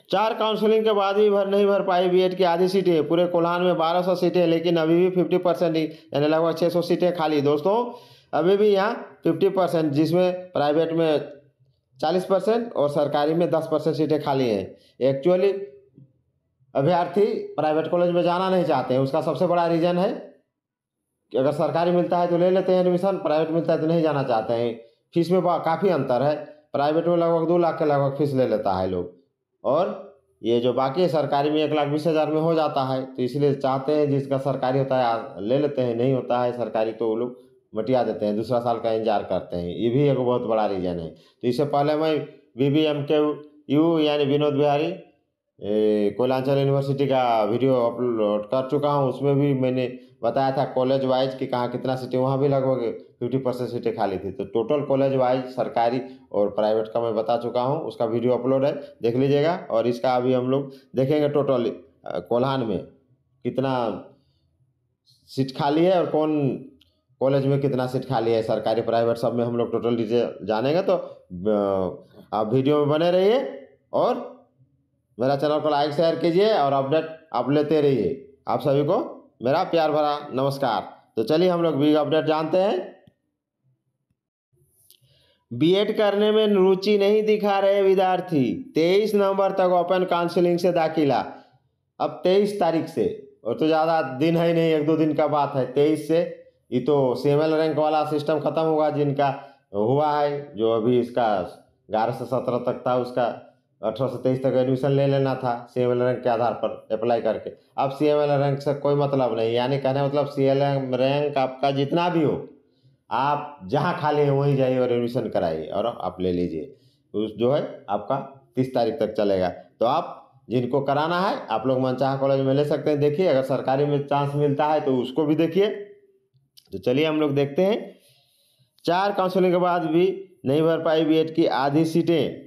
4 counselling के बाद भी नहीं भर पाई बीएड की आधी सीटें। पूरे कोल्हान में 1200 सीटें, लेकिन अभी भी 50% यानी लगभग 600 सीटें खाली। दोस्तों अभी भी यहाँ 50%, जिसमें प्राइवेट में 40% और सरकारी में 10% सीटें खाली हैं। एक्चुअली अभ्यर्थी प्राइवेट कॉलेज में जाना नहीं चाहते हैं। उसका सबसे बड़ा रीज़न है कि अगर सरकारी मिलता है तो ले लेते हैं एडमिशन, प्राइवेट मिलता है तो नहीं जाना चाहते हैं। फीस में काफ़ी अंतर है। प्राइवेट में लगभग 2 लाख के लगभग फीस ले लेता है लोग, और ये जो बाकी है सरकारी में 1,20,000 में हो जाता है। तो इसलिए चाहते हैं जिसका सरकारी होता है ले लेते हैं, नहीं होता है सरकारी तो वो लोग मटिया देते हैं, दूसरा साल का इंतजार करते हैं। ये भी एक बहुत बड़ा रीज़न है। तो इससे पहले मैं BBMKU यानी विनोद बिहारी कोयलांचल यूनिवर्सिटी का वीडियो अपलोड कर चुका हूँ। उसमें भी मैंने बताया था कॉलेज वाइज कि कहाँ कितना सीटें, वहाँ भी लगभग 50% सीटें खाली थी। तो टोटल कॉलेज वाइज सरकारी और प्राइवेट का मैं बता चुका हूँ, उसका वीडियो अपलोड है, देख लीजिएगा। और इसका अभी हम लोग देखेंगे टोटल कोल्हान में कितना सीट खाली है और कौन कॉलेज में कितना सीट खाली है, सरकारी प्राइवेट सब में हम लोग टोटल डिटेल जानेंगे। तो आप वीडियो में बने रहिए और मेरा चैनल को लाइक शेयर कीजिए और अपडेट आप लेते रहिए। आप सभी को मेरा प्यार भरा नमस्कार। तो चलिए हम लोग बिग अपडेट जानते हैं। बीएड करने में रुचि नहीं दिखा रहे विद्यार्थी, 23 नवंबर तक ओपन काउंसलिंग से दाखिला। अब 23 तारीख से, और तो ज़्यादा दिन है नहीं, 1-2 दिन का बात है। 23 से ये तो CML रैंक वाला सिस्टम ख़त्म होगा, जिनका हुआ है, जो अभी इसका 11 से 17 तक था, उसका 18 से 23 तक एडमिशन ले लेना था CML रैंक के आधार पर अप्लाई करके। अब CML रैंक से कोई मतलब नहीं, यानी कहने मतलब CML रैंक आपका जितना भी हो, आप जहाँ खाली है वहीं जाइए और एडमिशन कराइए और आप ले लीजिए। उस जो है आपका 30 तारीख तक चलेगा। तो आप जिनको कराना है आप लोग मनचाहा कॉलेज में ले सकते हैं। देखिए अगर सरकारी में चांस मिलता है तो उसको भी देखिए। तो चलिए हम लोग देखते हैं। 4 काउंसलिंग के बाद भी नहीं भर पाई बीएड की आधी सीटें।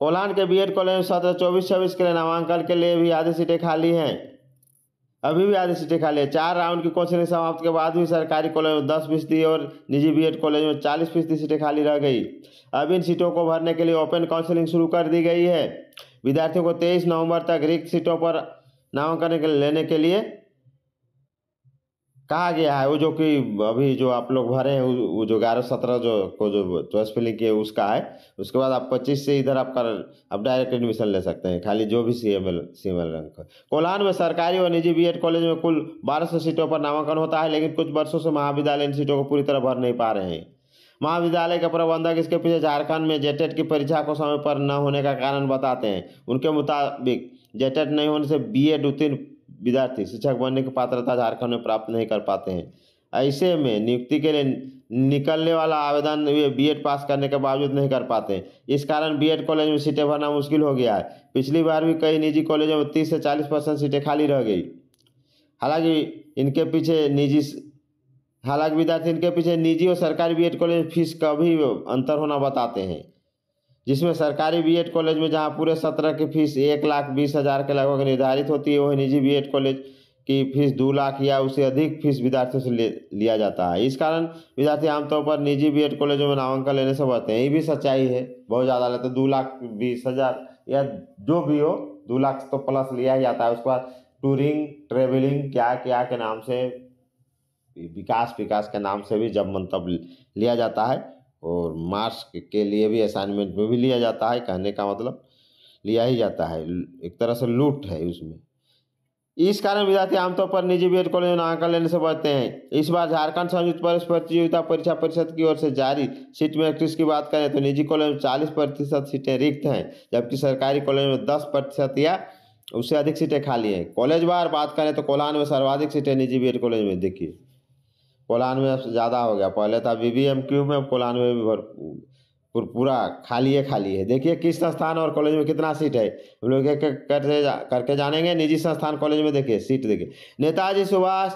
कोल्हान के बीएड कॉलेज में 17-24-26 के लिए नामांकन के लिए भी आधी सीटें खाली हैं। अभी भी आधी सीटें खाली है। 4 राउंड की काउंसलिंग समाप्त के बाद भी सरकारी कॉलेज में 10% और निजी बीएड कॉलेज में 40% सीटें खाली रह गई। अब इन सीटों को भरने के लिए ओपन काउंसलिंग शुरू कर दी गई है। विद्यार्थियों को 23 नवंबर तक रिक्त सीटों पर नामांकन लेने के लिए कहा गया है। वो जो कि अभी जो आप लोग भरे हैं वो जो 11-17 जो को जो चॉइस फिलिंग की है उसका है। उसके बाद आप 25 से इधर आप डायरेक्ट एडमिशन ले सकते हैं, खाली जो भी CML रैंक है। कोल्हान में सरकारी और निजी बीएड कॉलेज में कुल 1200 सीटों पर नामांकन होता है, लेकिन कुछ वर्षों से महाविद्यालय इन सीटों को पूरी तरह भर नहीं पा रहे हैं। महाविद्यालय के प्रबंधक इसके पीछे झारखंड में जेटेट की परीक्षा को समय पर न होने का कारण बताते हैं। उनके मुताबिक जेटेट नहीं होने से बीएड उत्तीर्ण विद्यार्थी शिक्षक बनने की पात्रता झारखंड में प्राप्त नहीं कर पाते हैं। ऐसे में नियुक्ति के लिए निकलने वाला आवेदन वे बीएड पास करने के बावजूद नहीं कर पाते। इस कारण बीएड कॉलेज में सीटें भरना मुश्किल हो गया है। पिछली बार भी कई निजी कॉलेजों में 30 से 40% सीटें खाली रह गई। हालांकि विद्यार्थी इनके पीछे निजी और सरकारी बीएड कॉलेज में फीस का भी अंतर होना बताते हैं, जिसमें सरकारी बीएड कॉलेज में जहां पूरे सत्र की फीस 1,20,000 के लगभग निर्धारित होती है, वही निजी बीएड कॉलेज की फीस 2 लाख या उससे अधिक फीस विद्यार्थियों से लिया जाता है। इस कारण विद्यार्थी आमतौर पर निजी बीएड कॉलेजों में नामांकन लेने से बचते हैं। ये भी सच्चाई है, बहुत ज़्यादा लेते 2,20,000 या जो भी हो, 2 लाख तो प्लस लिया ही जाता है। उसके बाद टूरिंग ट्रेवलिंग क्या के नाम से, विकास के नाम से भी जब मंतव लिया जाता है, और मार्क्स के लिए भी असाइनमेंट में भी लिया जाता है। कहने का मतलब लिया ही जाता है, एक तरह से लूट है उसमें। इस कारण विद्यार्थी आमतौर पर निजी बीएड कॉलेज में नामांकन लेने से बचते हैं। इस बार झारखंड संयुक्त प्रवेश प्रतियोगिता परीक्षा परिषद की ओर से जारी सीट मैट्रिक्स की बात करें तो निजी कॉलेज में 40% सीटें रिक्त हैं, जबकि सरकारी कॉलेज में 10% या उससे अधिक सीटें खाली हैं। कॉलेज वार बात करें तो कोल्हान में सर्वाधिक सीटें निजी बीएड कॉलेज में। देखिए कोल्हान में ज़्यादा हो गया, पहले था BBMQ में, कोल्हान में भी पूरा खाली है। देखिए किस संस्थान और कॉलेज में कितना सीट है, हम लोग एक एक करके जानेंगे। निजी संस्थान कॉलेज में देखिए सीट, देखिए नेताजी सुभाष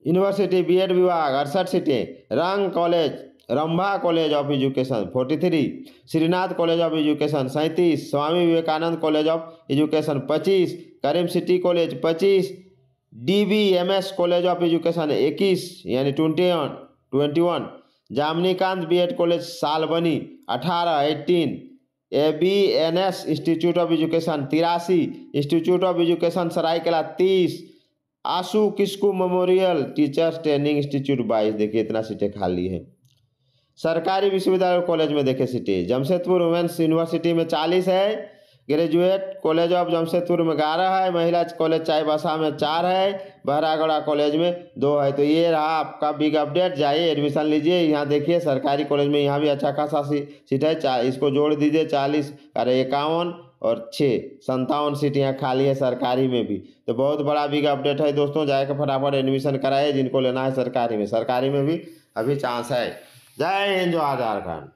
यूनिवर्सिटी बीएड विभाग 68 सीटें, रंग college, Rambha college of education 43, Shrinath college of education 37, Swami Vivekananda college of education 25, Karim city college 25, DBMS college of education 21 यानी 21, Jamnikant BEd college Salboni 18, ABNS institute of education 83, institute of education Saraikela 30, Ashu Kisku memorial teachers training institute 22। देखिए इतना सीटें खाली है। सरकारी विश्वविद्यालय कॉलेज में देखे सीटें, जमशेदपुर वुमेंस यूनिवर्सिटी में 40 है, ग्रेजुएट कॉलेज ऑफ जमशेदपुर में 11 है, महिला कॉलेज चाईबासा में 4 है, बहरागोड़ा कॉलेज में 2 है। तो ये रहा आपका बिग अपडेट। जाइए एडमिशन लीजिए। यहाँ देखिए सरकारी कॉलेज में यहाँ भी अच्छा खासा सीट है, इसको जोड़ दीजिए 40 और 51 और 6 57 सीट यहाँ खाली है सरकारी में भी। तो बहुत बड़ा बिग अपडेट है दोस्तों, जाकर फटाफट एडमिशन कराए जिनको लेना है सरकारी में भी अभी चांस है। जय हिंद, जय झारखंड।